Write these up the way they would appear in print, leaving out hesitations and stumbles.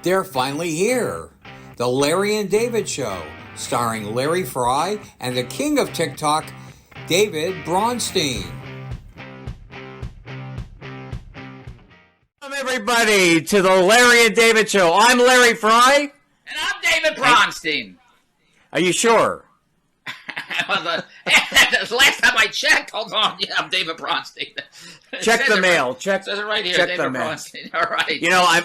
They're finally here. The Larry and David Show, starring Larry Fry and the king of TikTok, David Bronstein. Welcome, everybody, to the Larry and David Show. I'm Larry Fry. And I'm David Bronstein. Are you sure? The last time I checked, hold on, yeah, I'm David Bronstein. Check the mail. It says it right here, check David the mail. Bronstein. All right. You know,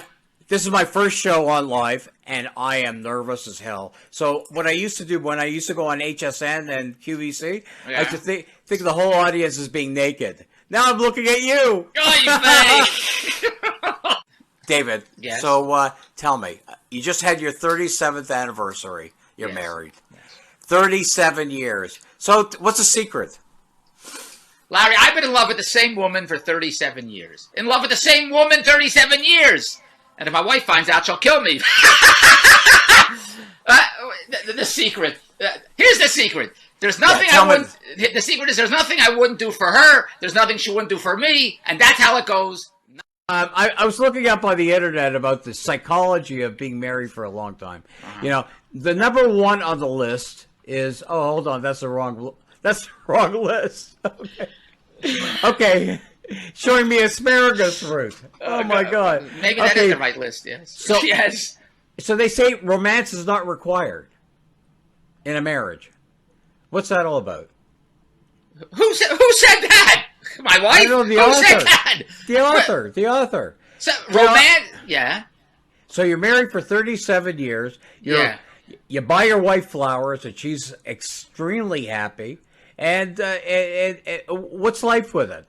this is my first show on live, and I am nervous as hell. So what I used to do when I used to go on HSN and QVC, I used to think the whole audience is being naked. Now I'm looking at you. Oh, you fake. David, yes. So tell me, you just had your 37th anniversary. You're married. Yes. 37 years. So what's the secret? Larry, I've been in love with the same woman for 37 years. In love with the same woman 37 years. And if my wife finds out, she'll kill me. The secret. Here's the secret. There's nothing I wouldn't... The secret is there's nothing I wouldn't do for her. There's nothing she wouldn't do for me. And that's how it goes. I was looking up on the internet about the psychology of being married for a long time. Uh-huh. You know, the number one on the list is... Oh, hold on. That's the wrong list. Okay. Okay. Showing me asparagus fruit. Oh my God. Maybe that is the right list, yes. So, yes. So they say romance is not required in a marriage. What's that all about? Who said that? My wife? I know, the Who author. said that? The author. So, romance, yeah. So you're married for 37 years. You buy your wife flowers, and she's extremely happy. And what's life with it?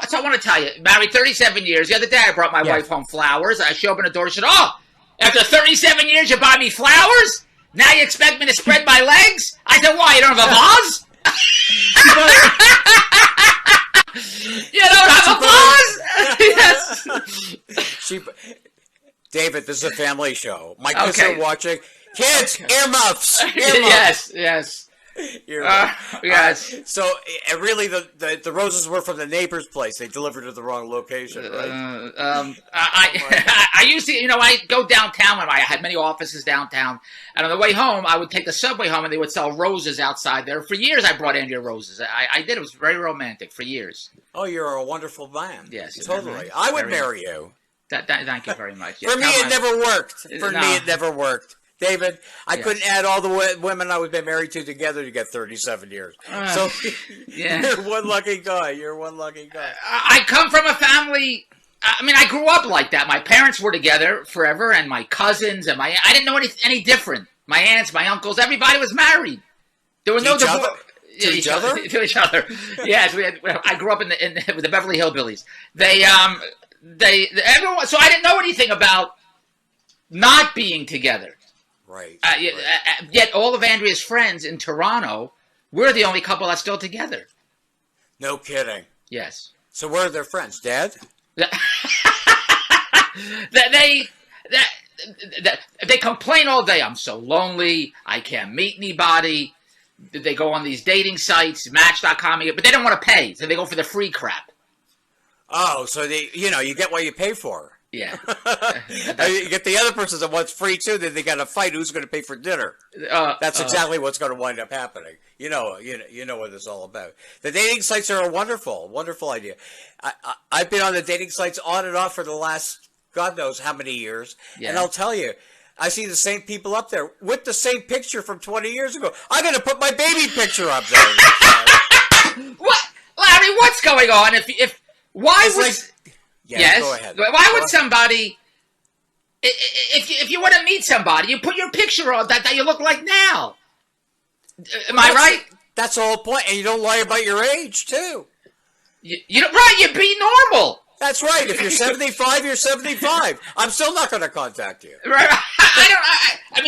So I want to tell you, married 37 years. The other day I brought my wife home flowers. She opened the door and said, "Oh, after 37 years you buy me flowers? Now you expect me to spread my legs?" I said, "Why, you don't have a vase?" You don't have a vase? Yes. David, this is a family show. My kids are watching. Kids, earmuffs. Yes. Yes. So really, the roses were from the neighbor's place. They delivered to the wrong location, right? I used to, I go downtown when I had many offices downtown, and on the way home, I would take the subway home, and they would sell roses outside there. For years, I brought Andrea roses. I did. It was very romantic for years. Oh, you're a wonderful man. Yes, totally. I would marry you. Thank you very much. For me, it never worked. David, I couldn't add all the women I was been married to together to get 37 years. So you're one lucky guy. I come from a family. I grew up like that. My parents were together forever, and my cousins and I didn't know any different. My aunts, my uncles, everybody was married. There was no divorce. To each other? To each other. Yes, I grew up with the Beverly Hillbillies. Everyone. So I didn't know anything about not being together. Right. Yet all of Andrea's friends in Toronto, we're the only couple that's still together. No kidding. Yes. So where are their friends? Dad? They complain all day. I'm so lonely. I can't meet anybody. They go on these dating sites, Match.com, but they don't want to pay, so they go for the free crap. Oh, so you get what you pay for. Yeah. You get the other person that wants free too, then they got to fight who's going to pay for dinner. That's exactly what's going to wind up happening. You know what it's all about. The dating sites are a wonderful idea. I've been on the dating sites on and off for the last God knows how many years, and I'll tell you, I see the same people up there with the same picture from 20 years ago. I'm going to put my baby picture up there. What, Larry? What's going on? Yes. Go ahead. Why would somebody, if you want to meet somebody, you put your picture on that you look like now? Am I right? That's the whole point, and you don't lie about your age too. You be normal. That's right. If you're 75, you're 75. I'm still not going to contact you. Right.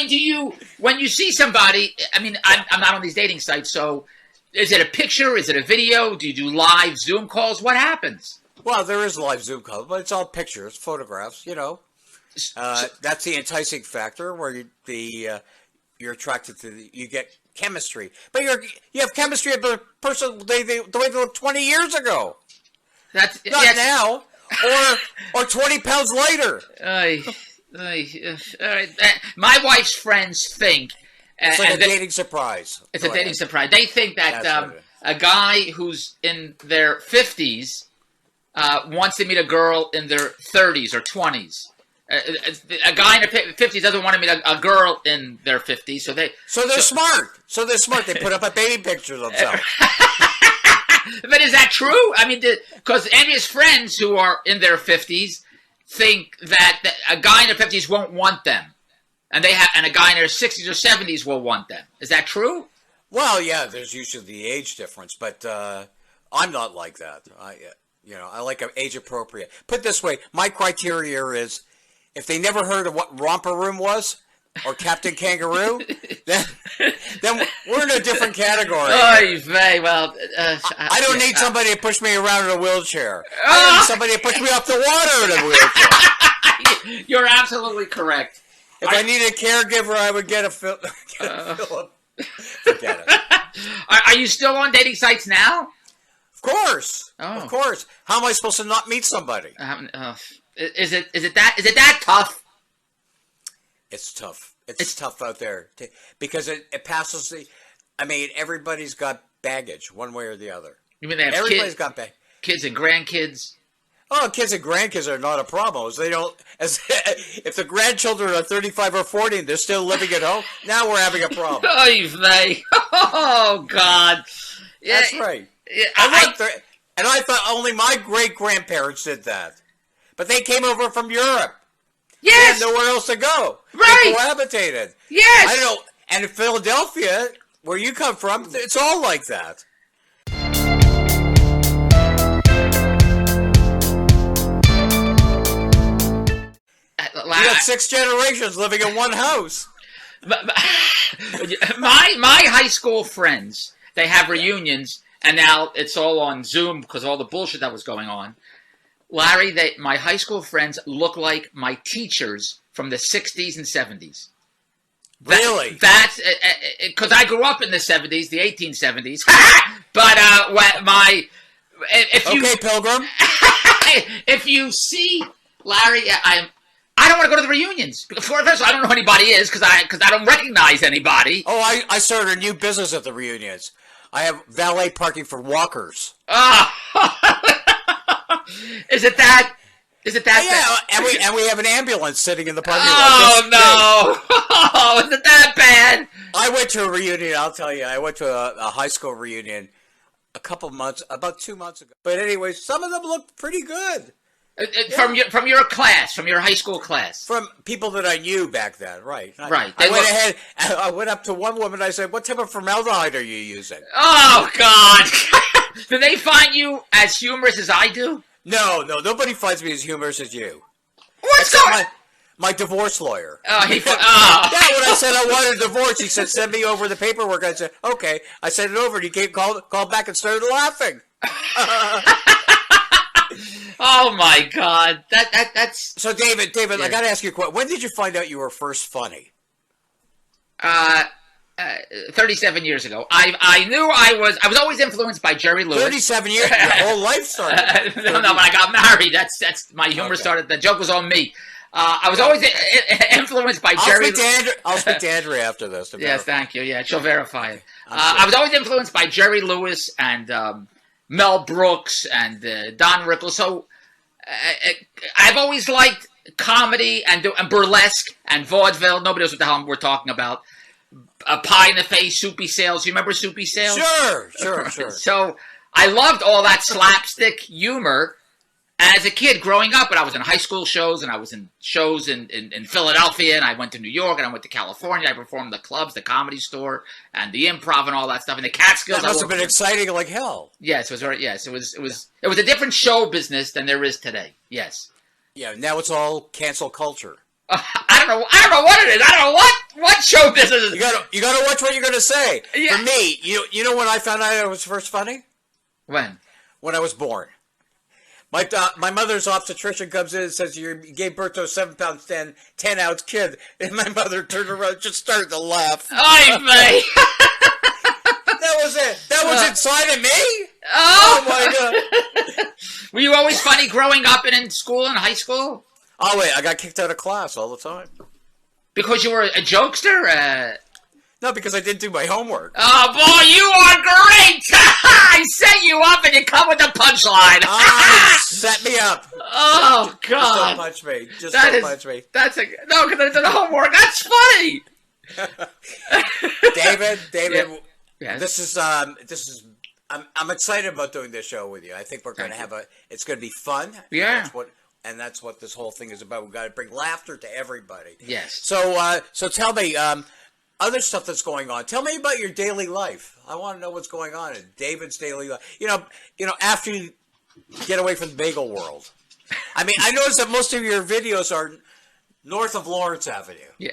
Do you, when you see somebody, I'm not on these dating sites, so is it a picture? Is it a video? Do you do live Zoom calls? What happens? Well, there is live Zoom calls, but it's all pictures, photographs, That's the enticing factor where you're attracted to, you get chemistry. But you have chemistry with the person, the way they looked 20 years ago. Not now. Or 20 pounds later. All right. My wife's friends think it's like a dating surprise. It's a dating surprise. They think that a guy who's in their 50s wants to meet a girl in their 30s or 20s. A guy in their 50s doesn't want to meet a girl in their 50s, so they're smart. So they're smart. They put up a baby picture of themselves. But is that true? I mean, because Andrea's friends who are in their 50s think that a guy in their 50s won't want them, and a guy in their 60s or 70s will want them. Is that true? Well, yeah. There's usually the age difference, but I'm not like that. I like an age appropriate. Put it this way, my criteria is if they never heard of what Romper Room was or Captain Kangaroo, then we're in a different category. Oh, well, I don't need somebody to push me around in a wheelchair. I need somebody to push me up the water in a wheelchair. You're absolutely correct. If I needed a caregiver, I would get a Philip. Forget it. Are you still on dating sites now? Of course. Oh. Of course. How am I supposed to not meet somebody? Is it that tough? It's tough. It's tough out there because it passes the. I mean, everybody's got baggage one way or the other. You mean they have everybody's got baggage? Kids and grandkids. Oh, kids and grandkids are not a problem. They don't. If the grandchildren are 35 or 40 and they're still living at home, now we're having a problem. Oh God. Yeah, that's right. Yeah, and I thought only my great grandparents did that, but they came over from Europe. Yes. They had nowhere else to go. Right. They cohabitated. Yes. I don't know. And in Philadelphia, where you come from, it's all like that. You got 6 generations living in one house. My high school friends, they have reunions, and now it's all on Zoom because of all the bullshit that was going on. Larry, my high school friends look like my teachers from the 60s and 70s. Really? That's because I grew up in the 70s, the 1870s. But Pilgrim. If you see Larry, I don't want to go to the reunions. First of all, I don't know who anybody is because I don't recognize anybody. Oh, I started a new business at the reunions. I have valet parking for walkers. Is it that? Yeah, and we have an ambulance sitting in the parking lot. Oh no! Oh, is it that bad? I went to a reunion. I'll tell you, I went to a high school reunion about 2 months ago. But anyway, some of them looked pretty good. From your class, from your high school class, from people that I knew back then, right? Right. I went up to one woman. I said, "What type of formaldehyde are you using?" Oh God! Do they find you as humorous as I do? No, nobody finds me as humorous as you. What's going? My divorce lawyer. Oh, Yeah, when I said I wanted a divorce, he said, "Send me over the paperwork." I said, "Okay." I sent it over, and he called back and started laughing. Oh my God, that's so. David, yeah. I got to ask you a question. When did you find out you were first funny? 37 years ago. I knew I was always influenced by Jerry Lewis. 37 years. Your whole life started. No, when I got married, that's my humor started. The joke was on me. I was always influenced by Jerry. I'll speak to Andrea after this. Yes, thank you. Yeah, she'll verify it. I was always influenced by Jerry Lewis and Mel Brooks and Don Rickles. So I've always liked comedy and burlesque and vaudeville. Nobody knows what the hell we're talking about. A Pie in the Face, Soupy Sales. You remember Soupy Sales? Sure. So I loved all that slapstick humor as a kid growing up. And I was in high school shows, and I was in shows in Philadelphia, and I went to New York, and I went to California. I performed the clubs, the Comedy Store, and the Improv, and all that stuff. And the Catskills. That must have been exciting like hell. Yes, it was a different show business than there is today. Yes. Yeah. Now it's all cancel culture. I don't know what it is. I don't know what show business is. You gotta watch what you're gonna say. Yeah. For me, you know when I found out I was first funny? When I was born. My mother's obstetrician comes in and says you gave birth to a 7 pound 10 ounce kid, and my mother turned around and just started to laugh. Oy vey. That was it. That was inside of me. Oh my God. Were you always funny growing up and in school and high school? Oh, wait, I got kicked out of class all the time. Because you were a jokester? No, because I didn't do my homework. Oh, boy, you are great! I set you up and you come with the punchline. Set me up. Oh, God. Just don't punch me. Just don't punch me. No, because I did the homework. That's funny. David, yes. this is I'm excited about doing this show with you. I think we're going to have it's going to be fun. Yeah. That's what this whole thing is about. We've got to bring laughter to everybody. Yes. So tell me, other stuff that's going on. Tell me about your daily life. I want to know what's going on in David's daily life. You know, after you get away from the bagel world. I mean, I noticed that most of your videos are north of Lawrence Avenue. Yeah.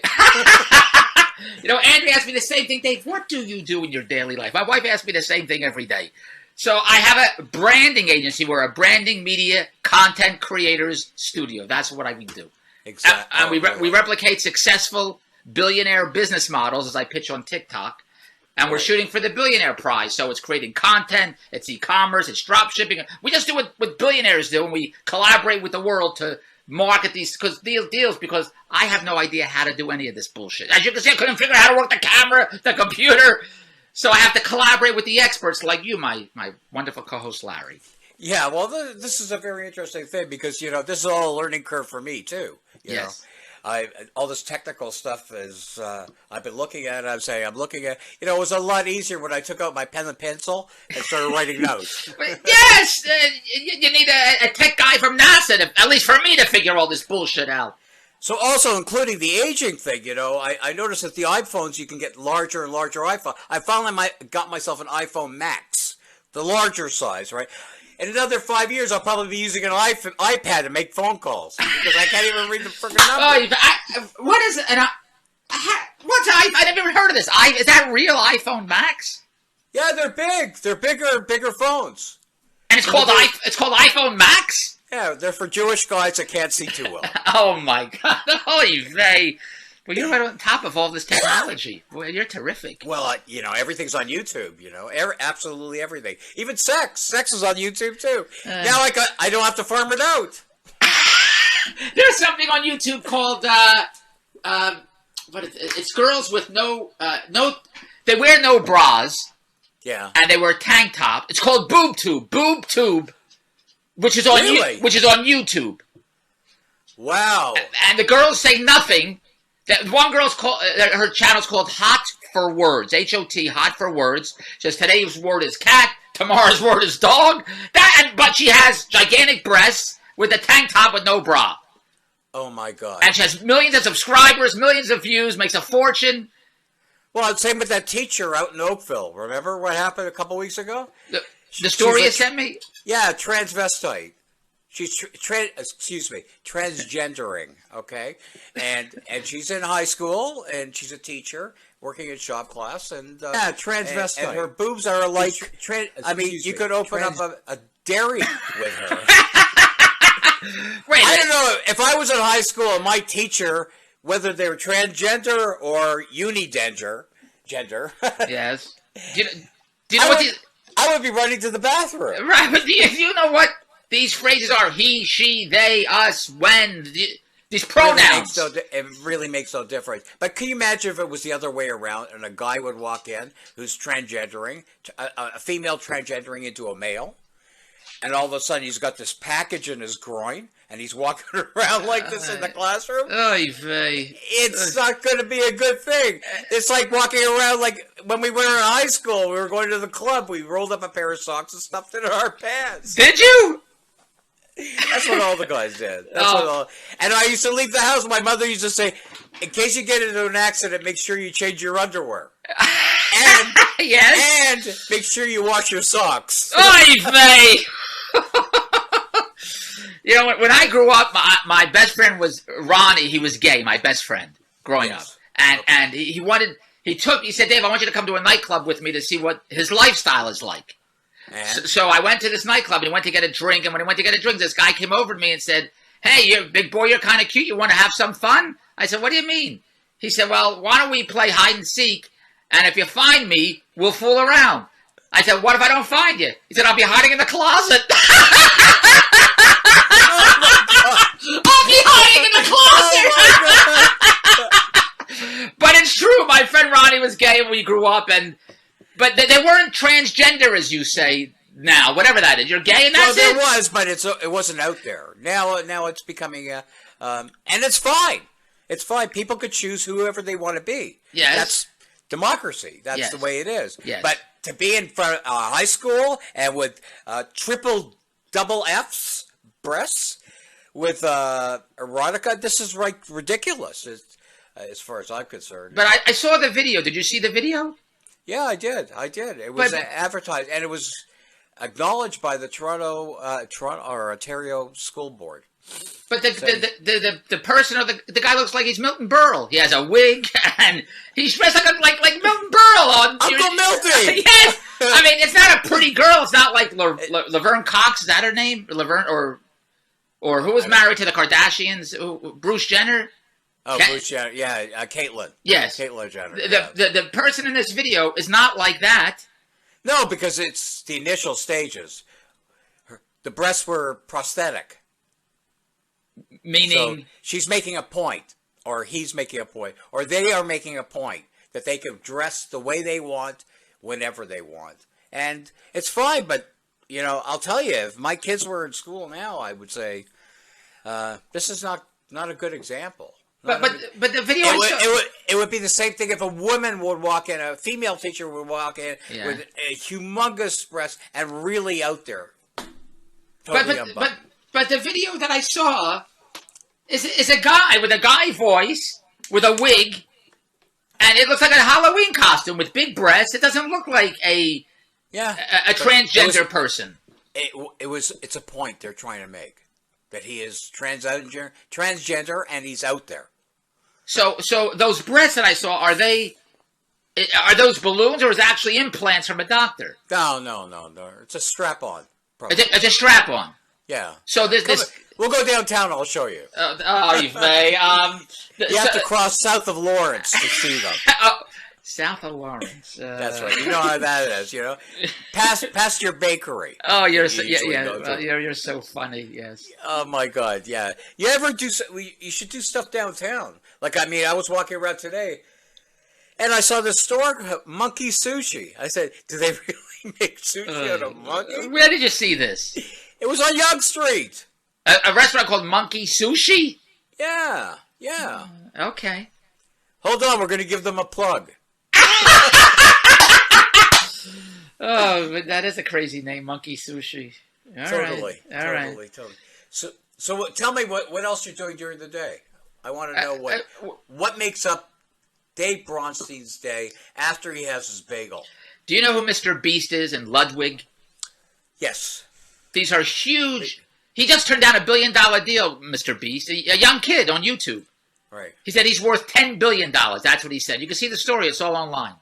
You know, Andrew asked me the same thing. Dave, what do you do in your daily life? My wife asks me the same thing every day. So I have a branding agency. We're a branding media content creators studio. That's what I do. Exactly. And we replicate successful billionaire business models, as I pitch on TikTok. And we're shooting for the billionaire prize. So it's creating content, it's e-commerce, it's drop shipping. We just do what billionaires do, and we collaborate with the world to market these deals, because I have no idea how to do any of this bullshit. As you can see, I couldn't figure out how to work the camera, the computer. So I have to collaborate with the experts like you, my wonderful co-host, Larry. Yeah, well, this is a very interesting thing, because, this is all a learning curve for me, too. You know? All this technical stuff is, I've been looking at it, I'm looking at, it was a lot easier when I took out my pen and pencil and started writing notes. Yes! You need a tech guy from NASA, at least for me, to figure all this bullshit out. So also, including the aging thing, I noticed that the iPhones, you can get larger and larger iPhone. I finally got myself an iPhone Max, the larger size, right? In another 5 years, I'll probably be using an iPad to make phone calls, because I can't even read the freaking number. What is it? What's I never even heard of this. Is that real iPhone Max? Yeah, they're big. They're bigger phones. And it's called iPhone Max? Yeah, they're for Jewish guys that can't see too well. Oh my God! Holy vey! Well, you're right on top of all this technology. Boy, you're terrific. Well, everything's on YouTube. Absolutely everything. Even sex. Sex is on YouTube too. Now I don't have to farm it out. There's something on YouTube called it's girls with they wear no bras. Yeah. And they wear tank top. It's called Boob Tube, which is on YouTube. Wow. And the girls say nothing. That one girl's her channel's called Hot for Words, HOT, Hot for Words. Says today's word is cat, tomorrow's word is dog. But she has gigantic breasts with a tank top with no bra. Oh my God! And she has millions of subscribers, millions of views, makes a fortune. Well, same with that teacher out in Oakville. Remember what happened a couple weeks ago? The story you sent me. Yeah, transvestite. She's transgendering, okay? And she's in high school, and she's a teacher working in shop class, and transvestite. And her boobs are like, you could open up a dairy with her. Wait, I don't know, if I was in high school and my teacher, whether they were transgender or unigender, yes. Do you know I would be running to the bathroom. Right, but do you know what these phrases are? He, she, they, us, when. These pronouns. It really makes no difference. But can you imagine if it was the other way around and a guy would walk in who's transgendering, a female transgendering into a male, and all of a sudden he's got this package in his groin, and he's walking around like this in the classroom? It's not going to be a good thing. It's like walking around like when we were in high school, we were going to the club, we rolled up a pair of socks and stuffed it in our pants. Did you? That's what all the guys did. And I used to leave the house. My mother used to say, in case you get into an accident, make sure you change your underwear. And, yes. And make sure you wash your socks. Oy vey! You know, when I grew up, my best friend was Ronnie. He was gay, my best friend, growing up. And he said, Dave, I want you to come to a nightclub with me to see what his lifestyle is like. So I went to this nightclub, and he went to get a drink, and when he went to get a drink, this guy came over to me and said, hey, you're big boy, you're kind of cute, you want to have some fun? I said, what do you mean? He said, well, why don't we play hide and seek, and if you find me, we'll fool around. I said, what if I don't find you? He said, I'll be hiding in the closet. I'll be hiding in the closet. But it's true. My friend Ronnie was gay when we grew up, but they weren't transgender, as you say now. Whatever that is, you're gay, and that's it. Well, there was, but it wasn't out there. Now it's becoming and it's fine. It's fine. People could choose whoever they want to be. Yes. That's democracy. That's the way it is. Yes. But to be in front of high school and with double F's breasts with erotica, this is ridiculous. As far as I'm concerned. But I saw the video. Did you see the video? Yeah, I did. It was advertised, and it was acknowledged by the Toronto or Ontario School Board. But the person or the guy looks like he's Milton Berle. He has a wig and he's dressed like Milton Berle. Uncle Milty. Yes. I mean, it's not a pretty girl. It's not like Laverne Cox. Is that her name? Laverne or who was married to the Kardashians? Bruce Jenner. Oh, Bruce Jenner. Yeah, Caitlyn. Yes, Caitlyn Jenner. The person in this video is not like that. No, because it's the initial stages. The breasts were prosthetic. Meaning? So she's making a point, or he's making a point, or they are making a point that they can dress the way they want, whenever they want. And it's fine, but, I'll tell you, if my kids were in school now, I would say, this is not a good example. But the video it would be the same thing if a woman would walk in, a female teacher would walk in with a humongous breast and really out there. Totally but the video that I saw is a guy with a guy voice with a wig, and it looks like a Halloween costume with big breasts. It doesn't look like a transgender person. It's a point they're trying to make that he is transgender and he's out there. So those breasts that I saw, are those balloons or is it actually implants from a doctor? No. It's a strap-on. It's a strap-on. Yeah. So we'll go downtown. I'll show you. You may. You have to cross south of Lawrence to see them. South of Lawrence. That's right. You know how that is. Past your bakery. Oh, you're you're so funny. Yes. Oh my God. Yeah. You ever do? You should do stuff downtown. I was walking around today, and I saw this store, Monkey Sushi. I said, "Do they really make sushi out of monkey?" Where did you see this? It was on Yonge Street. A restaurant called Monkey Sushi? Yeah. Okay. Hold on, we're going to give them a plug. Oh, that is a crazy name, Monkey Sushi. Totally. Totally. So tell me what else you're doing during the day. I want to know what makes up Dave Bronstein's day after he has his bagel. Do you know who Mr. Beast is and Ludwig? Yes. These are huge. He just turned down $1 billion deal, Mr. Beast, a young kid on YouTube. Right. He said he's worth $10 billion. That's what he said. You can see the story. It's all online.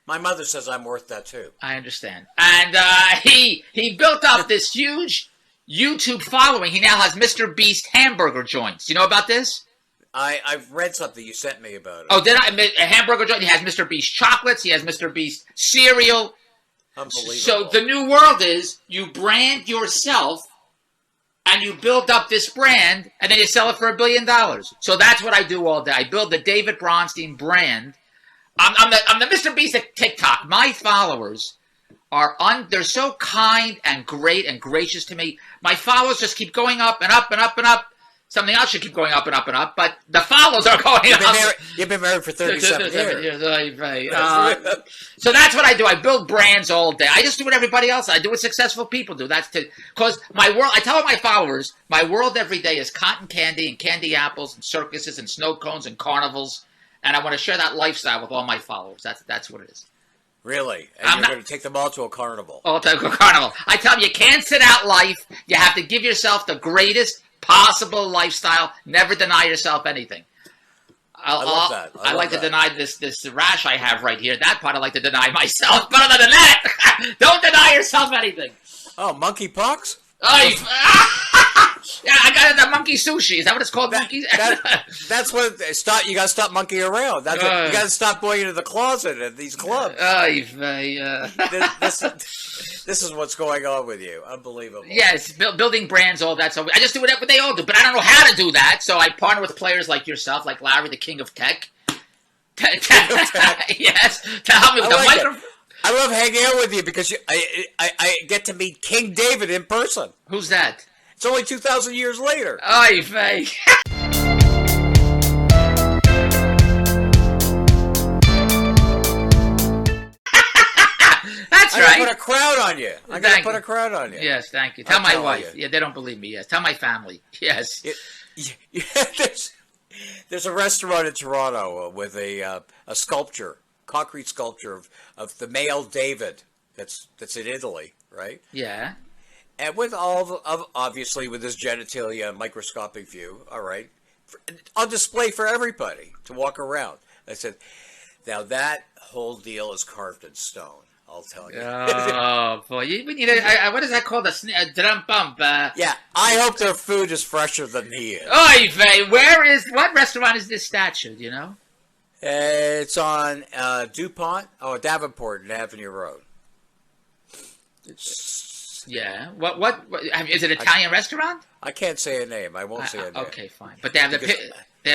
My mother says I'm worth that too. I understand. And he built up this huge YouTube following. He now has Mr. Beast hamburger joints. Do you know about this? I've read something you sent me about it. Oh, did I? A hamburger joint. He has Mr. Beast chocolates. He has Mr. Beast cereal. Unbelievable. So the new world is you brand yourself and you build up this brand and then you sell it for $1 billion. So that's what I do all day. I build the David Bronstein brand. I'm the Mr. Beast of TikTok. My followers they're so kind and great and gracious to me. My followers just keep going up and up and up and up. Something else should keep going up and up and up, but the follows are going up. You've been married for 37 years. Right. So that's what I do. I build brands all day. I just do what everybody else. I do what successful people do. Because my world. I tell all my followers, my world every day is cotton candy and candy apples and circuses and snow cones and carnivals, and I want to share that lifestyle with all my followers. That's what it is. Really? And you're going to take them all to a carnival. All to a carnival. I tell them you can't sit out life. You have to give yourself the greatest possible lifestyle. Never deny yourself anything. I love that. I like to deny this rash I have right here. That part I like to deny myself. But other than that, don't deny yourself anything. Oh, monkeypox? Yeah, I got it. The monkey sushi. Is that what it's called? Monkey. That's what stop. You got to stop monkeying around. That's what, you got to stop going into the closet at these clubs. This is what's going on with you. Unbelievable. Yes, building brands, all that. So I just do whatever they all do, but I don't know how to do that. So I partner with players like yourself, like Larry, the king of tech. Yes, to help me with the microphone. I love hanging out with you because I get to meet King David in person. Who's that? It's only 2,000 years later. Oy vey. That's right. I'm going to put a crowd on you. I'm going to put a crowd on you. Yes, thank you. Tell my wife. Yeah, they don't believe me. Yes. Tell my family. Yes. There's a restaurant in Toronto with a sculpture, concrete sculpture of the male David that's in Italy, right? Yeah. And with all of obviously with his genitalia microscopic view, all right, on display for everybody to walk around. I said, now that whole deal is carved in stone. I'll tell you. Oh boy! What is that called? A drum bump. Yeah, I hope their food is fresher than he is. Oy vey! What restaurant is this statue? Do you know? It's on Davenport and Avenue Road. Yeah. What is it? An Italian restaurant? I can't say a name. I won't say a name. Okay, fine. But they have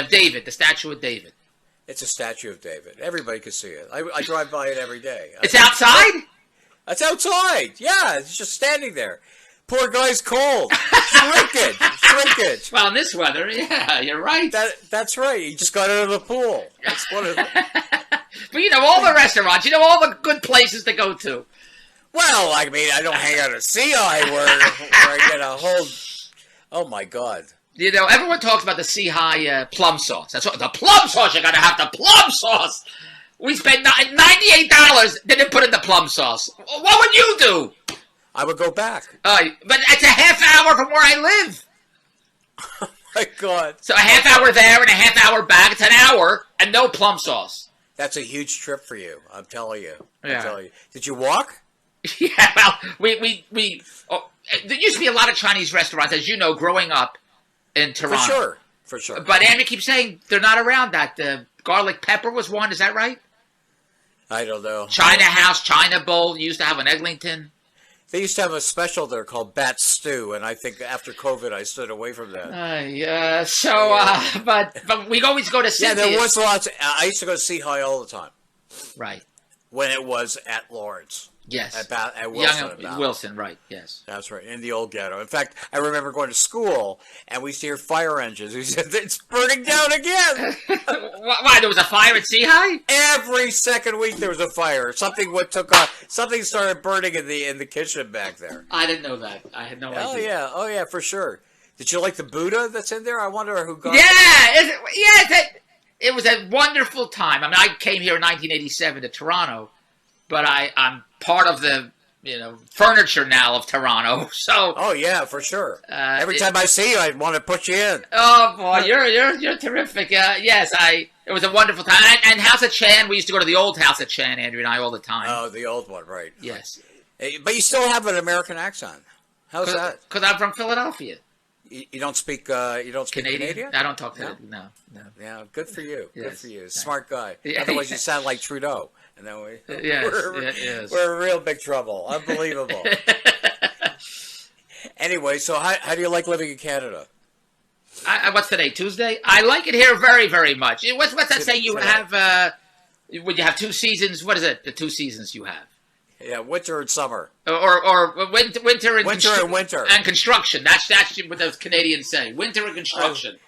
David, the statue of David. It's a statue of David. Everybody can see it. I drive by it every day. It's outside? It's outside. Yeah, it's just standing there. Poor guy's cold. Shrinkage. Well, in this weather, yeah, you're right. That's right. He just got out of the pool. That's one of them. But you know all the restaurants. You know all the good places to go to. Well, I mean, I don't hang out at CI where I get a whole... Oh, my God. You know, everyone talks about the Sea-High plum sauce. That's what the plum sauce. You gotta have the plum sauce. We spent $98. Didn't put in the plum sauce. What would you do? I would go back. But it's a half hour from where I live. Oh my God! So a half hour there and a half hour back. It's an hour and no plum sauce. That's a huge trip for you. I'm telling you. Yeah. I'm telling you. Did you walk? Yeah. Well, we. Oh, there used to be a lot of Chinese restaurants, as you know, growing up. In Toronto. For sure. But Andrew keeps saying they're not around that. The garlic pepper was one, is that right? I don't know. China House, China Bowl, used to have an Eglinton. They used to have a special there called Bat Stew, and I think after COVID I stood away from that. But we always go to Cynthia's. Yeah, there was lots. I used to go to Sea-High all the time. Right. When it was at Lawrence. Yes. At Wilson. Wilson, right, yes. That's right, in the old ghetto. In fact, I remember going to school, and we used to hear fire engines. We said, it's burning down again! Why, there was a fire at Sea-High? Every second week there was a fire. Something started burning in the kitchen back there. I didn't know that. I had no idea. Oh yeah, for sure. Did you like the Buddha that's in there? I wonder who got it. It was a wonderful time. I mean, I came here in 1987 to Toronto, but I'm part of the furniture now of Toronto. So. Oh yeah, for sure. Every time I see you, I want to put you in. Oh boy, you're terrific. Yes, it was a wonderful time. And House of Chan, we used to go to the old House of Chan, Andrew and I, all the time. Oh, the old one, right? Yes. But you still have an American accent. How's that? Because I'm from Philadelphia. You don't speak Canadian? I don't talk to no. Yeah, good for you. Yes. Good for you. Smart guy. Yeah. Otherwise, you sound like Trudeau. And then yes. we're in real big trouble. Unbelievable. Anyway, so how do you like living in Canada? What's today? Tuesday? I like it here very, very much. What's that saying? You have would you have 2 seasons? What is it? The 2 seasons you have? Yeah, winter and summer. Or winter and winter and construction. That's what the Canadians say. Winter and construction.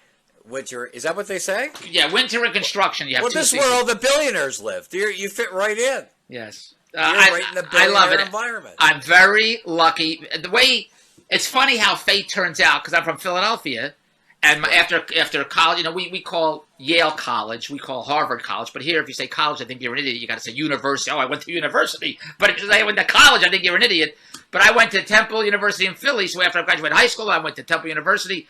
Winter, is that what they say? Yeah, winter and construction. You have well, this where all the billionaires live. You fit right in. Yes. You're right in the billionaire environment. I'm very lucky. The way it's funny how fate turns out, because I'm from Philadelphia, and after college, we call Yale College, we call Harvard College, but here if you say college, I think you're an idiot. You got to say university. Oh, I went to university. But if you say I went to college, I think you're an idiot. But I went to Temple University in Philly, so after I graduated high school, I went to Temple University.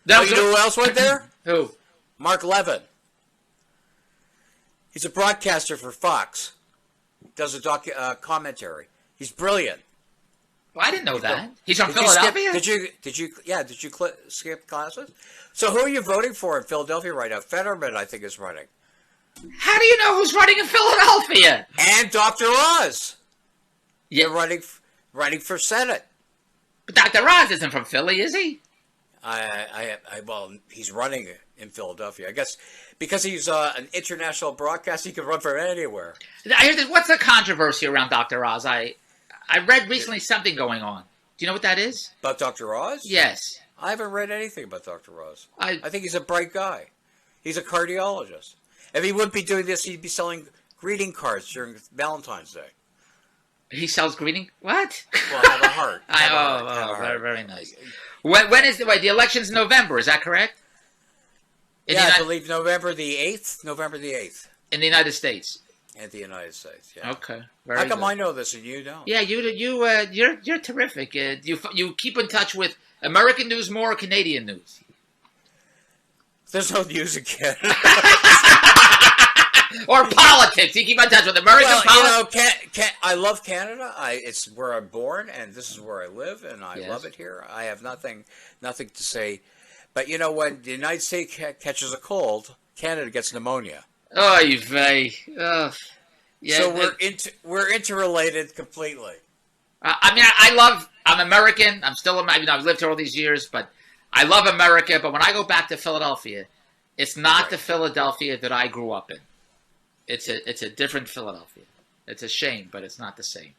You know who else went there? Who? Mark Levin. He's a broadcaster for Fox. Does a commentary. He's brilliant. Well, I didn't know that. He's from Philadelphia? Did you skip classes? So who are you voting for in Philadelphia right now? Fetterman, I think, is running. How do you know who's running in Philadelphia? And Dr. Oz. Yeah. They're running for Senate. But Dr. Oz isn't from Philly, is he? Well, he's running in Philadelphia. I guess because he's an international broadcaster, he can run from anywhere. I hear this. What's the controversy around Dr. Oz? I read recently something going on. Do you know what that is? About Dr. Oz? Yes. I haven't read anything about Dr. Oz. I think he's a bright guy. He's a cardiologist. If he wouldn't be doing this, he'd be selling greeting cards during Valentine's Day. He sells greeting? What? Well, have a heart. Very, very nice. When is the election's November? Is that correct? I believe November the 8th. In the United States. In the United States, yeah. Okay. How come I know this and you don't? Yeah, you're terrific. You keep in touch with American news more or Canadian news? There's no news in Canada. Or politics. You keep in touch with American politics. I love Canada. It's where I'm born, and this is where I live, and I love it here. I have nothing to say. But when the United States catches a cold, Canada gets pneumonia. Oy vey. Yeah. So we're interrelated completely. I'm American. I've lived here all these years, but I love America. But when I go back to Philadelphia, it's not the Philadelphia that I grew up in. It's a different Philadelphia. It's a shame, but it's not the same.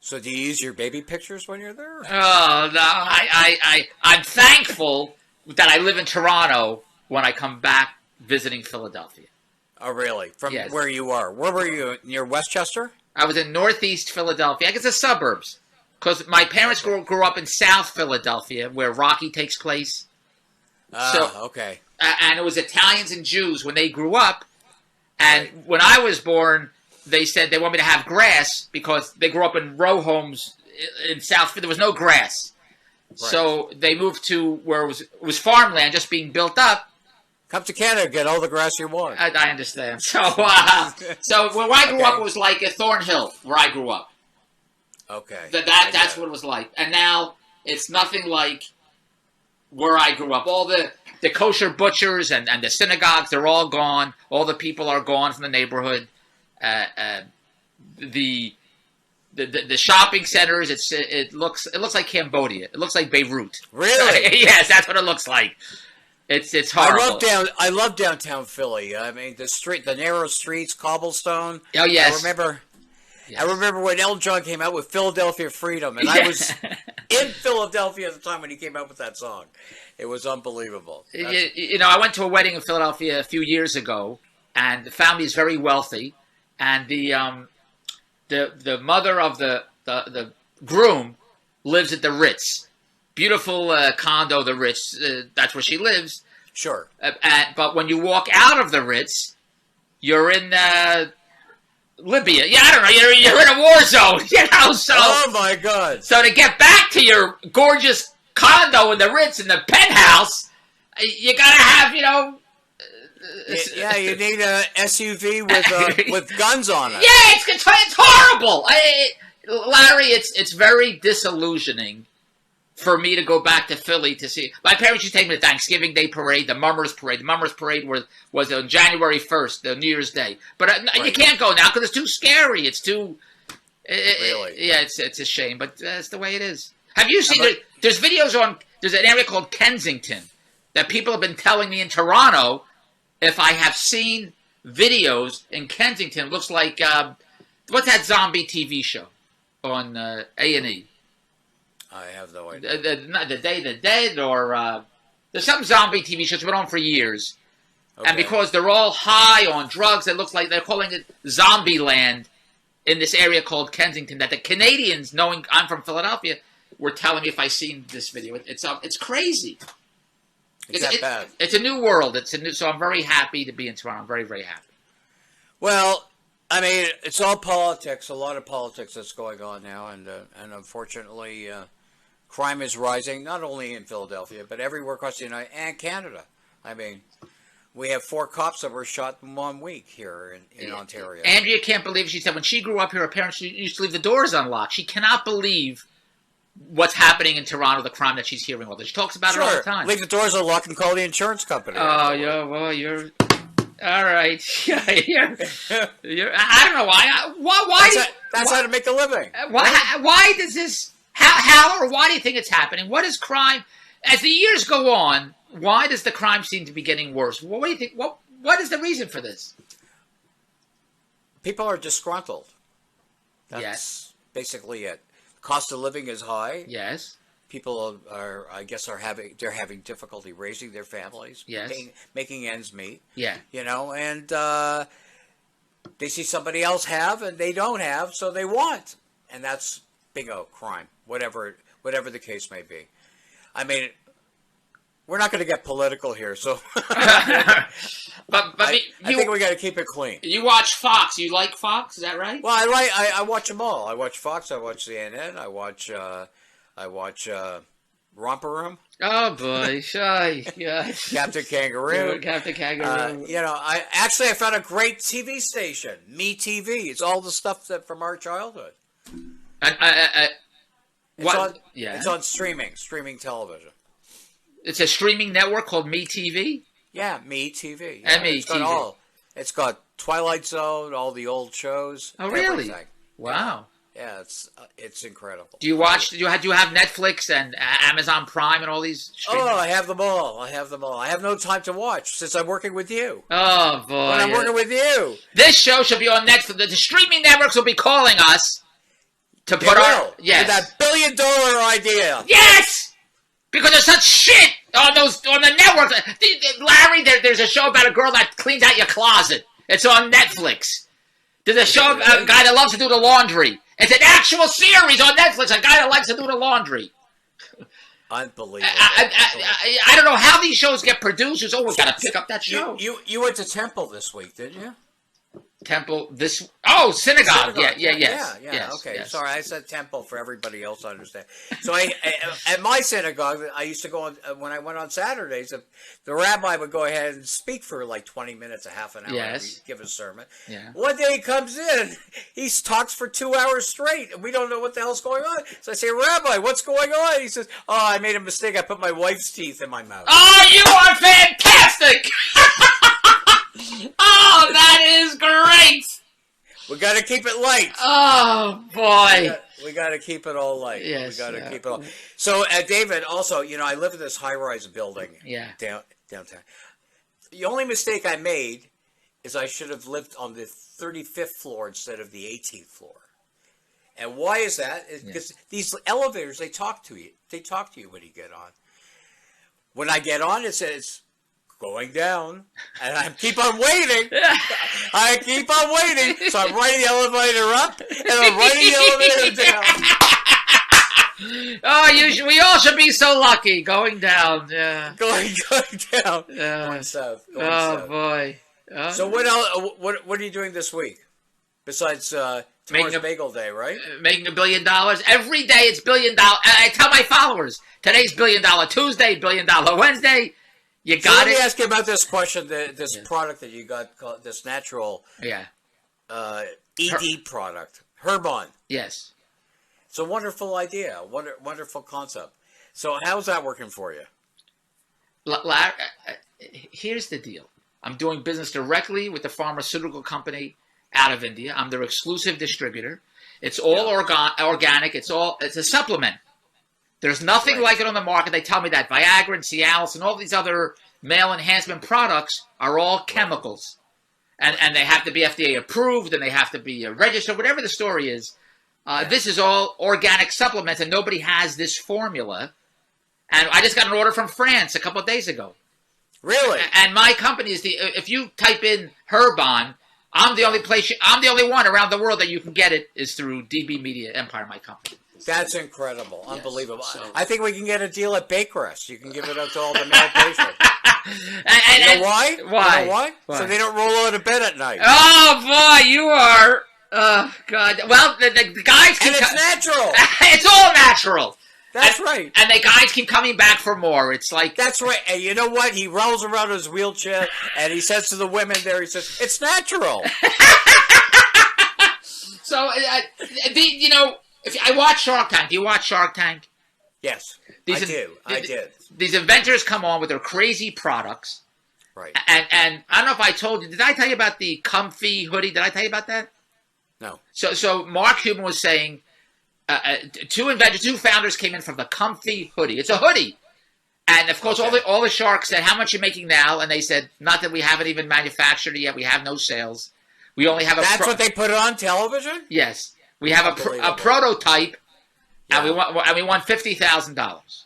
So do you use your baby pictures when you're there? Oh no, I'm thankful that I live in Toronto when I come back visiting Philadelphia. Oh, really? From where you are? Where were you? Near Westchester? I was in northeast Philadelphia. I guess the suburbs. Because my parents grew up in South Philadelphia, where Rocky takes place. Okay. And it was Italians and Jews when they grew up. And when I was born, they said they want me to have grass because they grew up in row homes in South. There was no grass. Right. So they moved to where it was farmland just being built up. Come to Canada, get all the grass you want. I understand. So where I grew up, it was like a Thornhill, where I grew up. Okay. That's what it was like. And now it's nothing like where I grew up. All the kosher butchers and the synagogues, they're all gone. All the people are gone from the neighborhood. The shopping centers, it looks like Cambodia. It looks like Beirut. Really? Yes, that's what it looks like. It's horrible. I love downtown Philly. I mean, the narrow streets, cobblestone. Oh yes. I remember when Elton John came out with Philadelphia Freedom, and I was in Philadelphia at the time when he came out with that song. It was unbelievable. I went to a wedding in Philadelphia a few years ago, and the family is very wealthy, and the mother of the groom lives at the Ritz. Beautiful condo, the Ritz. That's where she lives. Sure. But when you walk out of the Ritz, you're in Libya. Yeah, I don't know. You're in a war zone. So. Oh my God. So to get back to your gorgeous condo in the Ritz in the penthouse, you gotta have you need a SUV with guns on it. Yeah, it's horrible. Larry, it's very disillusioning for me to go back to Philly to see. My parents used to take me to Thanksgiving Day Parade, the Mummers Parade. The Mummers Parade was on January 1st, the New Year's Day. But you can't go now because it's too scary. It's too... Really? It's a shame, but that's the way it is. Have you seen... There's videos on... There's an area called Kensington that people have been telling me in Toronto if I have seen videos in Kensington. It looks like... what's that zombie TV show on A&E? I have no idea. The Day of the Dead, or there's some zombie TV shows been on for years, and because they're all high on drugs, it looks like they're calling it Zombie Land in this area called Kensington. That the Canadians, knowing I'm from Philadelphia, were telling me if I seen this video. It's crazy. It's that bad. It's a new world. So I'm very happy to be in Toronto. I'm very, very happy. Well, I mean, it's all politics. A lot of politics that's going on now, and unfortunately. Crime is rising, not only in Philadelphia, but everywhere across the United and Canada. I mean, we have 4 cops that were shot in 1 week here in Ontario. Andrea can't believe, she said when she grew up here, her parents used to leave the doors unlocked. She cannot believe what's happening in Toronto, the crime that she's hearing all this. She talks about it all the time. Leave the doors unlocked and call the insurance company. Oh, yeah, well, you're... All right. I don't know why. That's how to make a living. Why does this... How or why do you think it's happening? What is crime... As the years go on, why does the crime seem to be getting worse? What do you think? What is the reason for this? People are disgruntled. That's basically it. Cost of living is high. Yes. People are having difficulty raising their families. Yes. Making ends meet. Yeah. And they see somebody else have and they don't have, so they want, and that's bingo crime. Whatever the case may be. I mean, we're not going to get political here, so. I think we got to keep it clean. You watch Fox. You like Fox? Is that right? Well, I watch them all. I watch Fox. I watch CNN. I watch Romper Room. Oh boy, shy. Yeah. Captain Kangaroo. Captain Kangaroo. I found a great TV station, Me TV. It's all the stuff from our childhood. It's on streaming television. It's a streaming network called Me TV? Yeah, Me TV. Yeah, it's got Twilight Zone, all the old shows. Oh, really? Everything. Wow. Yeah, it's incredible. Do you watch? Do you have Netflix and Amazon Prime and all these? Oh, I have them all. I have no time to watch since I'm working with you. Oh boy! When I'm working with you, this show should be on Netflix. The streaming networks will be calling us to put with that $1 billion idea. Yes, because there's such shit on the networks. Larry, there's a show about a girl that cleans out your closet. It's on Netflix. There's a show about a guy that loves to do the laundry. It's an actual series on Netflix. A guy that likes to do the laundry. Unbelievable. I don't know how these shows get produced. It's always got to pick up that show. You went to Temple this week, didn't you? Temple synagogue. Yes. Okay, yes. Sorry, I said temple for everybody else to understand. So at my synagogue, I used to go on when I went on Saturdays. The rabbi would go ahead and speak for like 20 minutes, a half an hour, yes. Give a sermon. Yeah. One day he comes in, he talks for 2 hours straight, and we don't know what the hell's going on. So I say, Rabbi, what's going on? He says, oh, I made a mistake. I put my wife's teeth in my mouth. Oh, you are fantastic! Oh, that is great! We got to keep it light. Oh, boy. We got to keep it all light. Yes. We got to keep it all. So, David, also, I live in this high-rise building downtown. The only mistake I made is I should have lived on the 35th floor instead of the 18th floor. And why is that? Because these elevators, they talk to you. They talk to you when you get on. When I get on, it says, going down, and I keep on waiting. I keep on waiting, so I'm riding the elevator up, and I'm riding the elevator down. Oh, we all should be so lucky going down. Yeah, going down. Going south. South. Boy. So what else? What are you doing this week besides tomorrow's Bagel Day? Right? Making $1 billion every day. It's $1 billion. I tell my followers today's $1 billion. Tuesday, $1 billion. Wednesday. Let me ask you about this question, this product that you got, called this natural ED product, Herbon. Yes. It's a wonderful idea, wonderful concept. So how's that working for you? Here's the deal. I'm doing business directly with the pharmaceutical company out of India. I'm their exclusive distributor. It's all organic. It's a supplement. There's nothing like it on the market. They tell me that Viagra and Cialis and all these other male enhancement products are all chemicals. And they have to be FDA approved and they have to be registered, whatever the story is. This is all organic supplements and nobody has this formula. And I just got an order from France a couple of days ago. Really? And my company is if you type in Herbon, I'm the only one around the world that you can get it is through DB Media Empire, my company. That's incredible. Yes. Unbelievable. So, I think we can get a deal at Bakerest. You can give it up to all the male patients. You know why? Why? You know why? So they don't roll out of bed at night. Oh, boy, you are... Oh, God. Well, the guys keep... And it's natural. It's all natural. That's right. And the guys keep coming back for more. It's like... That's right. And you know what? He rolls around in his wheelchair, and he says to the women there, he says, it's natural. So, If I watch Shark Tank, do you watch Shark Tank? Yes, I did. These inventors come on with their crazy products. Right. And I don't know if I told you. Did I tell you about the comfy hoodie? Did I tell you about that? No. So Mark Cuban was saying, two founders came in from the comfy hoodie. It's a hoodie. And, of course, all the sharks said, how much are you making now? And they said, not that we haven't even manufactured it yet. We have no sales. We only have That's what they put on television? Yes. We have a prototype, and we want $50,000.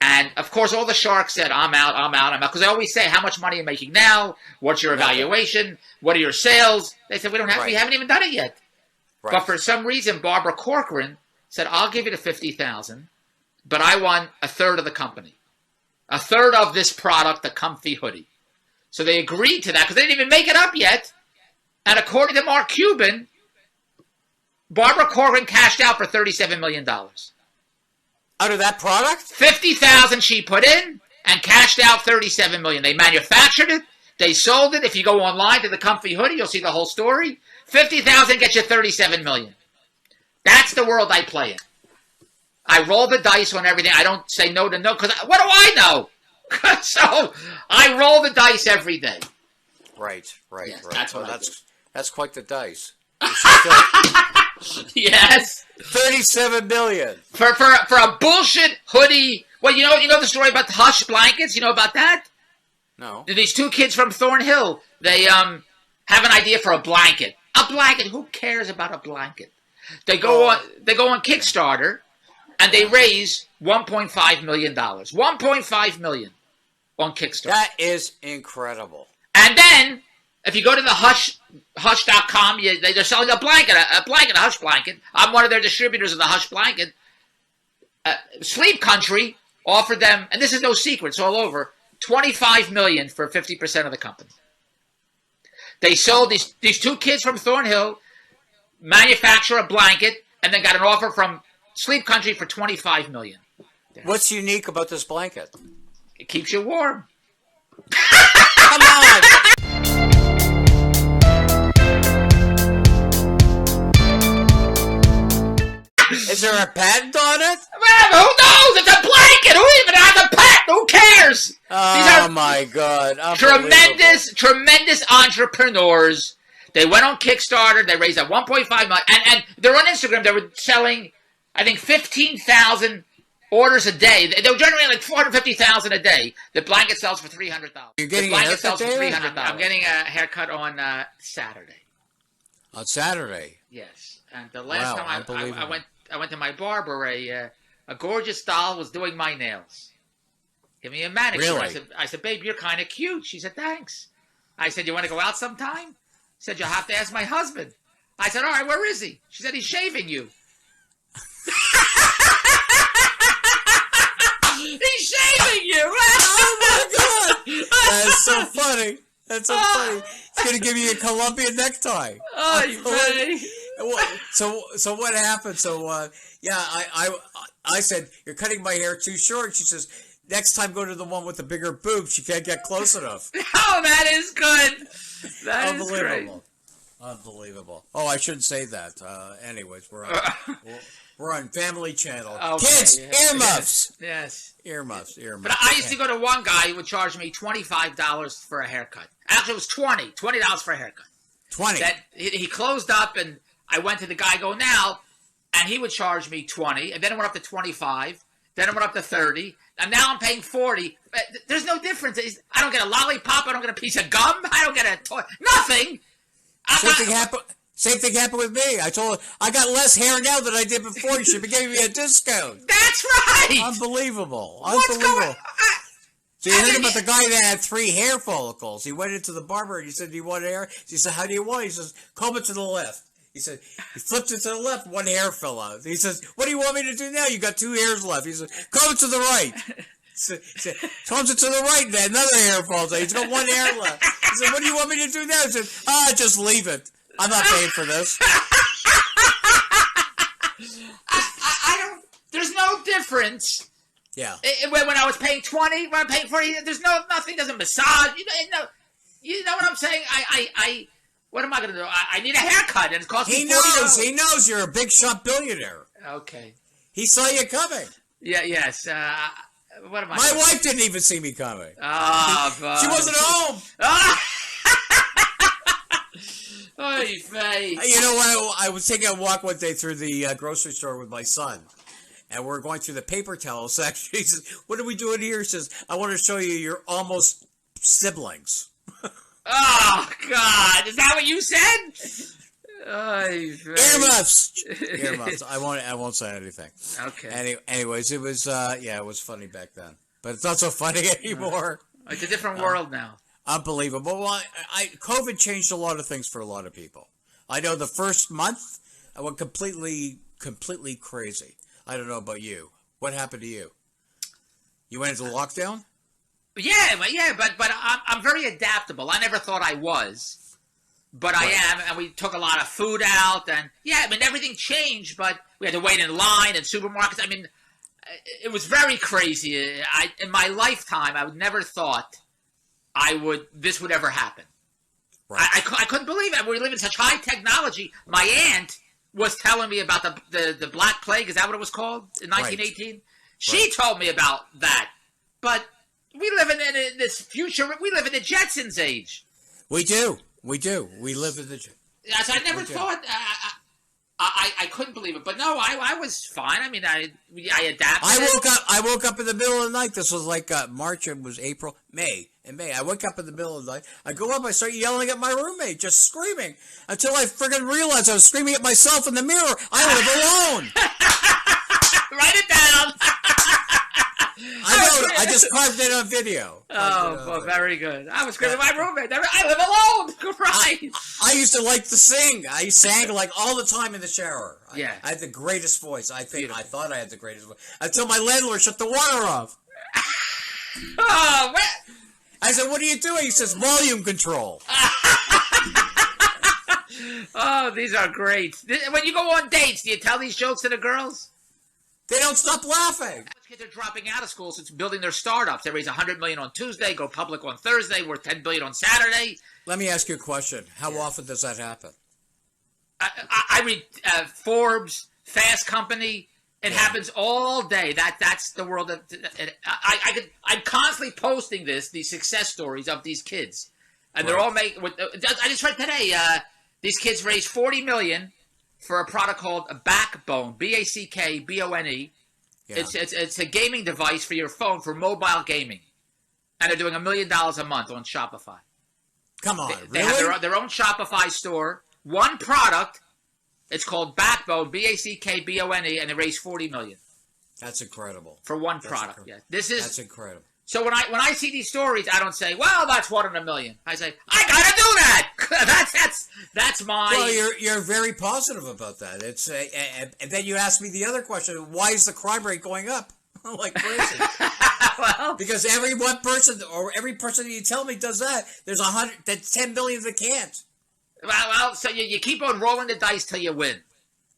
And, of course, all the sharks said, I'm out. Because they always say, how much money are you making now? What's your evaluation? What are your sales? They said, we haven't even done it yet. Right. But for some reason, Barbara Corcoran said, I'll give you the $50,000, but I want a third of the company. A third of this product, the comfy hoodie. So they agreed to that because they didn't even make it up yet. And according to Mark Cuban, Barbara Corcoran cashed out for $37 million. Out of that product? $50,000 she put in and cashed out $37 million. They manufactured it. They sold it. If you go online to the comfy hoodie, you'll see the whole story. $50,000 gets you $37 million. That's the world I play in. I roll the dice on everything. I don't say no to no, because what do I know? So I roll the dice every day. Right. Yes, that's quite the dice. Yes. $37 million. For a bullshit hoodie. Well, you know the story about the hush blankets? You know about that? No. These two kids from Thornhill, they have an idea for a blanket. A blanket. Who cares about a blanket? They go on Kickstarter, and they raise $1.5 million. $1.5 million on Kickstarter. That is incredible. And then, if you go to the Hush.com, they're selling a blanket, a Hush blanket. I'm one of their distributors of the Hush blanket. Sleep Country offered them, and this is no secret, it's all over, $25 million for 50% of the company. They sold these two kids from Thornhill, manufacture a blanket, and then got an offer from Sleep Country for $25 million. What's unique about this blanket? It keeps you warm. Come on! Is there a patent on it? Man, who knows? It's a blanket. Who even has a patent? Who cares? Oh, my God. Tremendous entrepreneurs. They went on Kickstarter. They raised $1.5 million. And they're on Instagram. They were selling, I think, 15,000 orders a day. They were generating like 450,000 a day. The blanket sells for $300,000. You're getting a haircut there? I'm getting a haircut on Saturday. On Saturday? Yes. And the last time I went to my barber, a gorgeous doll was doing my nails. Give me a manicure. Really? I said, babe, you're kind of cute. She said, thanks. I said, you want to go out sometime? She said, you'll have to ask my husband. I said, all right, where is he? She said, he's shaving you. He's shaving you! Oh, my God! That's so funny. That's so funny. He's going to give you a Colombian necktie. So what happened? So, I said, you're cutting my hair too short. She says, next time go to the one with the bigger boobs. She can't get close enough. Oh, that is good. That is great. Unbelievable. Oh, I shouldn't say that. Anyways, we're on Family Channel. Okay, kids, earmuffs. Yes. Earmuffs. But I used to go to one guy who would charge me $25 for a haircut. Actually, it was $20 for a haircut. 20. That he closed up, and I went to the guy, go now, and he would charge me 20, and then it went up to 25, then it went up to 30, and now I'm paying 40. There's no difference. I don't get a lollipop. I don't get a piece of gum. I don't get a toy. Nothing. Same thing happened with me. I told her, I got less hair now than I did before. You should be giving me a discount. That's right. Unbelievable. What's going on? So you heard about the guy that had 3 hair follicles. He went into the barber and he said, do you want hair? He said, how do you want it? He says, comb it to the left. He said, he flipped it to the left, 1 hair fell out. He says, what do you want me to do now? You got 2 hairs left. He said, comb it to the right. He said, combs it to the right, and another hair falls out. He's got 1 hair left. He said, what do you want me to do now? He said, just leave it. I'm not paying for this. I don't, there's no difference. Yeah. When I was paying 20, when I'm paying 40, there's nothing doesn't massage. You know what I'm saying? What am I going to do? I need a haircut, and it costs me $40. He knows you're a big shot billionaire. Okay. He saw you coming. Yeah. Yes. What am I? My wife didn't even see me coming. Oh, she wasn't home. Oy vey. You know what? I was taking a walk one day through the grocery store with my son, and we're going through the paper towel section. He says, "What are we doing here?" He says, "I want to show you your almost siblings." Oh God! Is that what you said? Earmuffs. I won't say anything. Okay. Anyways, it was it was funny back then, but it's not so funny anymore. It's a different world now. Unbelievable. Well, COVID changed a lot of things for a lot of people. I know the first month I went completely crazy. I don't know about you. What happened to you? You went into lockdown? Yeah, but I'm very adaptable. I never thought I was, but I am. And we took a lot of food out, and everything changed. But we had to wait in line in supermarkets. It was very crazy. In my lifetime, I would never thought this would ever happen. Right. I couldn't believe it. We live in such high technology. My aunt was telling me about the Black Plague. Is that what it was called in 1918? Right. She told me about that. But we live in this future. We live in the Jetsons age. We do. We live in the. So I never thought. I couldn't believe it, but no, I was fine. I adapted. I woke up in the middle of the night. This was like March. It was April, May. In May, I woke up in the middle of the night. I go up. I start yelling at my roommate, just screaming until I friggin' realized I was screaming at myself in the mirror. I live alone. Write it down. I just carved it on video. Very good. I was screaming at my roommate. I live alone. Right. I used to like to sing. I sang like all the time in the shower. Yeah. I had the greatest voice. I thought I had the greatest voice until my landlord shut the water off. I said, "What are you doing?" He says, "Volume control." Oh, these are great. When you go on dates, do you tell these jokes to the girls? They don't stop laughing. Kids are dropping out of school since building their startups. They raise $100 million on Tuesday, go public on Thursday, worth $10 billion on Saturday. Let me ask you a question. How often does that happen? I read Forbes, Fast Company. It happens all day. That's the world. I'm constantly posting these success stories of these kids, and they're all making. I just read today. These kids raised $40 million for a product called a Backbone, Backbone. Yeah. It's a gaming device for your phone for mobile gaming, and they're doing $1 million a month on Shopify. Come on, they have their own Shopify store. One product. It's called Backbone, Backbone, and they raised $40 million. That's incredible for one product. Yeah, that's incredible. So when I see these stories, I don't say, "Well, that's 1 in a million." I say, "I gotta do that." that's my. Well, you're very positive about that. It's and then you ask me the other question: why is the crime rate going up like crazy? Well, because every person that you tell me does that. There's 10 billion that can't. Well, so you keep on rolling the dice till you win.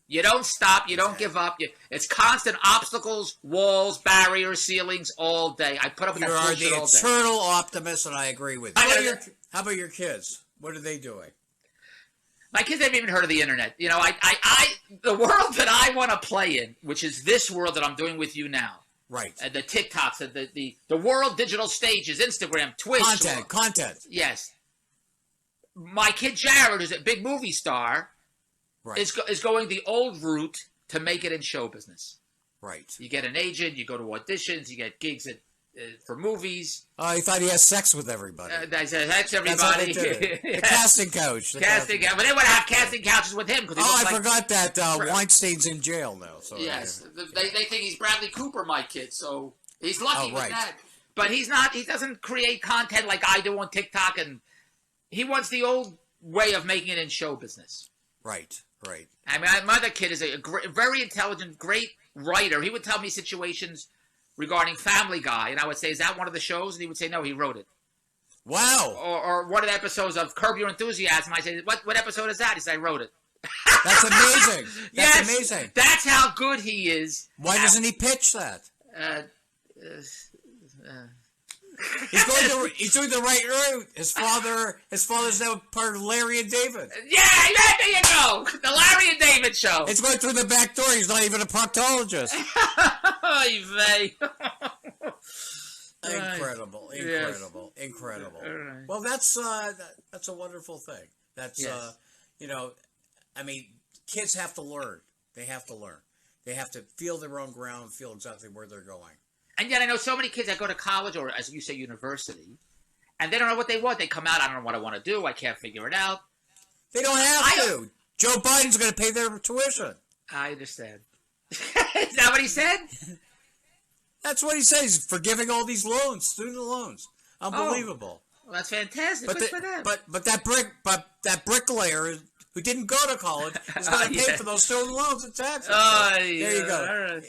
You don't stop. You don't give up. It's constant obstacles, walls, barriers, ceilings all day. I put up with that bullshit all day. You are the eternal optimist, and I agree with you. How about your kids? What are they doing? My kids haven't even heard of the internet. The world that I want to play in, which is this world that I'm doing with you now. Right. The TikToks, the world digital stages, Instagram, Twitch. Content. Yes. My kid Jared, who's a big movie star, is going the old route to make it in show business. Right. You get an agent, you go to auditions, you get gigs for movies. Oh, he thought he has sex with everybody. I said, sex everybody. The casting couch. But they want to have casting couches with him. I forgot that Weinstein's in jail now. So yes. They think he's Bradley Cooper, my kid, so he's lucky with that. But he's not. He doesn't create content like I do on TikTok, and he wants the old way of making it in show business. Right. I mean, my other kid is a very intelligent, great writer. He would tell me situations regarding Family Guy, and I would say, "Is that one of the shows?" And he would say, "No, he wrote it." Wow. Or one of the episodes of Curb Your Enthusiasm. I say, "What episode is that?" He said, "I wrote it." That's amazing. That's amazing. That's how good he is. Why doesn't he pitch that? He's doing the right route. His father's now part of Larry and David. Yeah, there you go. The Larry and David show. It's going through the back door. He's not even a proctologist. Incredible. Right. Well, that's a wonderful thing. That's I mean, kids have to learn. They have to learn. They have to feel their own ground, feel exactly where they're going. And yet I know so many kids that go to college or, as you say, university, and they don't know what they want. They come out, I don't know what I want to do. I can't figure it out. They don't have to. Joe Biden's going to pay their tuition. I understand. Is that what he said? That's what he says. Forgiving all these loans, student loans. Unbelievable. Well, that's fantastic. Good for them. But that bricklayer who didn't go to college is going to pay for those student loans and taxes. There you go. Right.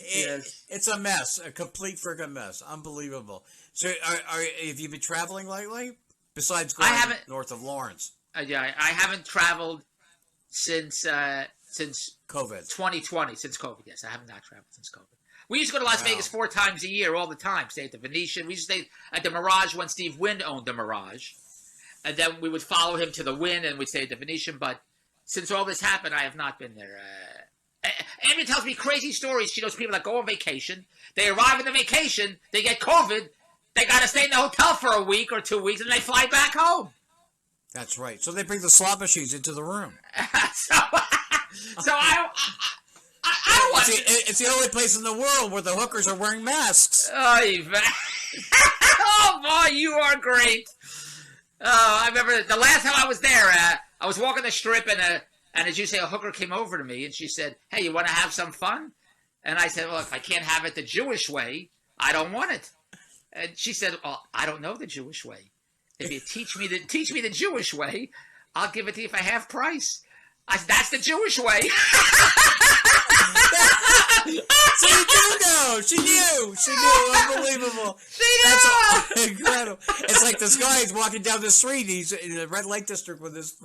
It's a mess, a complete friggin' mess. Unbelievable. So, have you been traveling lately? Besides going north of Lawrence. Yeah, I haven't traveled since COVID. 2020. Since COVID, yes, I have not traveled since COVID. We used to go to Las Vegas 4 times a year, all the time. Stay at the Venetian. We used to stay at the Mirage when Steve Wynn owned the Mirage, and then we would follow him to the Wynn, and we'd stay at the Venetian. But since all this happened, I have not been there. Andrea tells me crazy stories. She knows people that go on vacation. They arrive on the vacation. They get COVID. They got to stay in the hotel for a week or 2 weeks, and they fly back home. That's right. So they bring the slot machines into the room. So I don't want it's the only place in the world where the hookers are wearing masks. Oh, boy, you are great. Oh, I remember the last time I was there, I was walking the strip, and as you say, a hooker came over to me, and she said, "Hey, you want to have some fun?" And I said, "Well, if I can't have it the Jewish way, I don't want it." And she said, "Well, I don't know the Jewish way. If you teach me the Jewish way, I'll give it to you for half price." I said, "That's the Jewish way." So you do know. She knew. Unbelievable. She knew. That's incredible. It's like this guy is walking down the street. He's in the red light district with his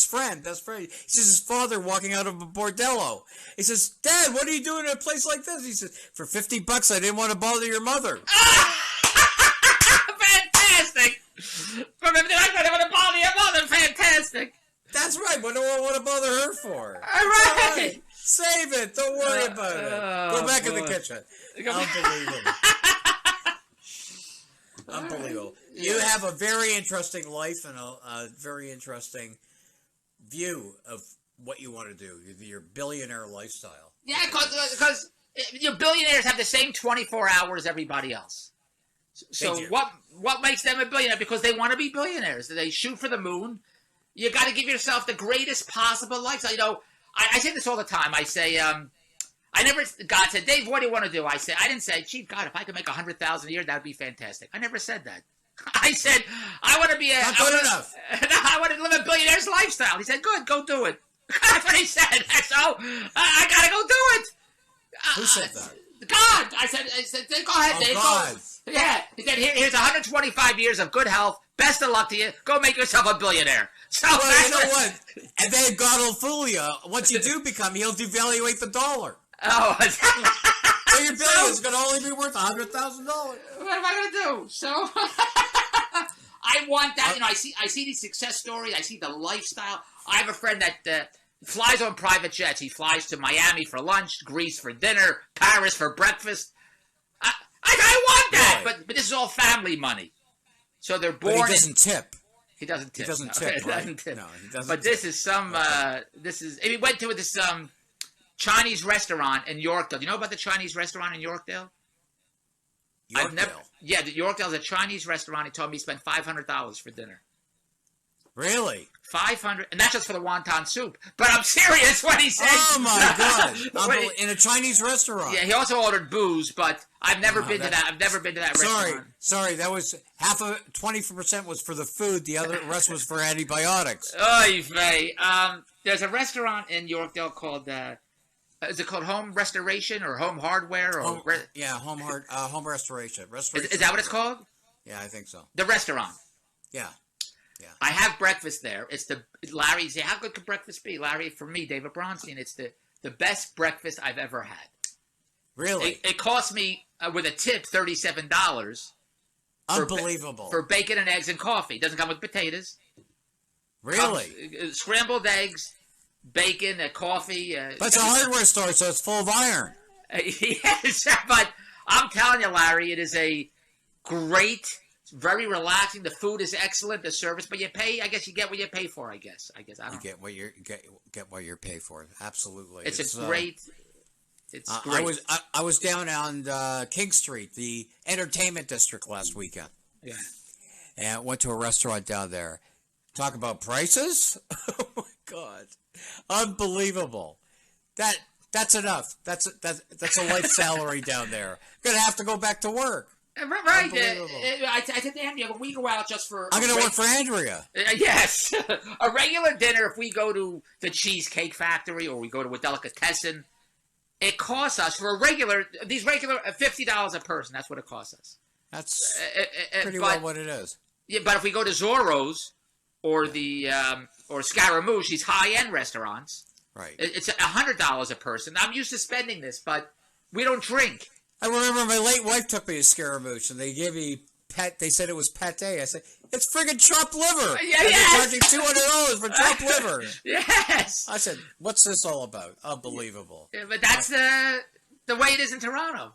friend. That's right. He sees his father walking out of a bordello. He says, "Dad, what are you doing in a place like this?" He says, "For $50, I didn't want to bother your mother." Fantastic. For $50, I didn't want to bother your mother. Fantastic. That's right. What do I want to bother her for? All right. Save it. Don't worry about it. Go back in the kitchen. Unbelievable. You have a very interesting life and a very interesting view of what you want to do. Your billionaire lifestyle. Yeah, because your billionaires have the same 24 hours as everybody else. So what makes them a billionaire? Because they want to be billionaires. They shoot for the moon. You got to give yourself the greatest possible lifestyle. You know, I say this all the time. I say, God said, "Dave, what do you want to do?" I didn't say, "Gee, God, if I could make $100,000 a year, that would be fantastic." I never said that. I said, "I want to be not good enough. I want to live a billionaire's lifestyle." He said, "Good, go do it." That's what he said. So I got to go do it. Who said that? God. I said, "Go ahead, Dave." God. Yeah. He said, "Here's 125 years of good health. Best of luck to you. Go make yourself a billionaire." So well, you know what? And then God will fool you. Once you do become, he'll devaluate the dollar. Oh. So your billion is going to only be worth $100,000. What am I going to do? So I want that. You know, I see these success stories. I see the lifestyle. I have a friend that flies on private jets. He flies to Miami for lunch, Greece for dinner, Paris for breakfast. I want that. Really? But this is all family money. So they're born. But he doesn't tip. He doesn't tip. He doesn't tip. He doesn't tip. No, he doesn't. But this is some. He went to this Chinese restaurant in Yorkdale. Do you know about the Chinese restaurant in Yorkdale? Yorkdale. Yorkdale's a Chinese restaurant. He told me he spent $500 for dinner. Really? 500, and that's just for the wonton soup. But I'm serious when he said. Oh my God! In a Chinese restaurant. Yeah, he also ordered booze, but I've never been to that. I've never been to that restaurant. Sorry, that was 20% was for the food. The other rest was for antibiotics. Oy vey. There's a restaurant in Yorkdale called. Is it called Home Restoration or Home Hardware or? Home Restoration. Is that what it's called? Yeah, I think so. The restaurant. Yeah. I have breakfast there. It's Larry. Say, how good could breakfast be, Larry? For me, David Bronstein, it's the best breakfast I've ever had. Really? It cost me with a tip $37, Unbelievable. For bacon and eggs and coffee. It doesn't come with potatoes. Really? Scrambled eggs, bacon, coffee. But it's a hardware store, so it's full of iron. Yes, but I'm telling you, Larry, it is a great, very relaxing. The food is excellent, the service, but you pay. I guess you get what you pay for. I guess. I don't. You get what you pay for. Absolutely. It's a great. It's great. I was down on King Street, the entertainment district, last weekend. Yeah. And I went to a restaurant down there. Talk about prices. Oh my God, unbelievable. That's enough. That's a life salary down there. Gonna have to go back to work. Right. I said to Andrea, when we go out just for... I'm going to work for Andrea. Yes. A regular dinner, if we go to the Cheesecake Factory or we go to a delicatessen, it costs us for these regular $50 a person. That's what it costs us. That's pretty well what it is. Yeah, but if we go to Zorro's or or Scaramouche, these high-end restaurants, right? It's $100 a person. I'm used to spending this, but we don't drink. I remember my late wife took me to Scaramouche, and they gave me they said it was pate. I said, it's friggin' chopped liver. Yeah, yes. They're charging $200 for chopped liver. Yes. I said, what's this all about? Unbelievable. Yeah, but that's the way it is in Toronto.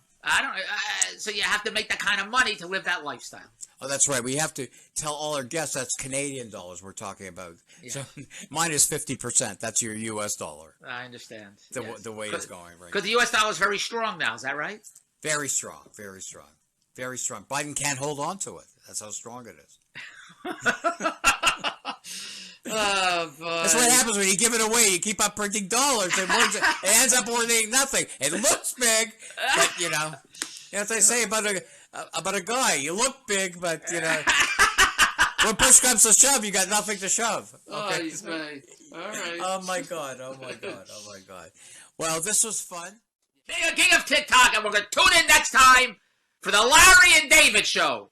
So you have to make that kind of money to live that lifestyle. Oh, that's right. We have to tell all our guests that's Canadian dollars we're talking about. Yeah. So mine is 50%. That's your U.S. dollar. I understand. The way it's going right now. Because the U.S. dollar is very strong now. Is that right? Very strong. Very strong. Very strong. Biden can't hold on to it. That's how strong it is. Oh, boy. That's what happens when you give it away. You keep on printing dollars. It ends up worth nothing. It looks big, but you know what they say about a guy. You look big, but you know when push comes to shove, you got nothing to shove. Okay? Oh, he's right. All right. Oh my God. Oh my God. Oh my God. Well, this was fun. Being a king of TikTok, and we're going to tune in next time for the Larry and David Show.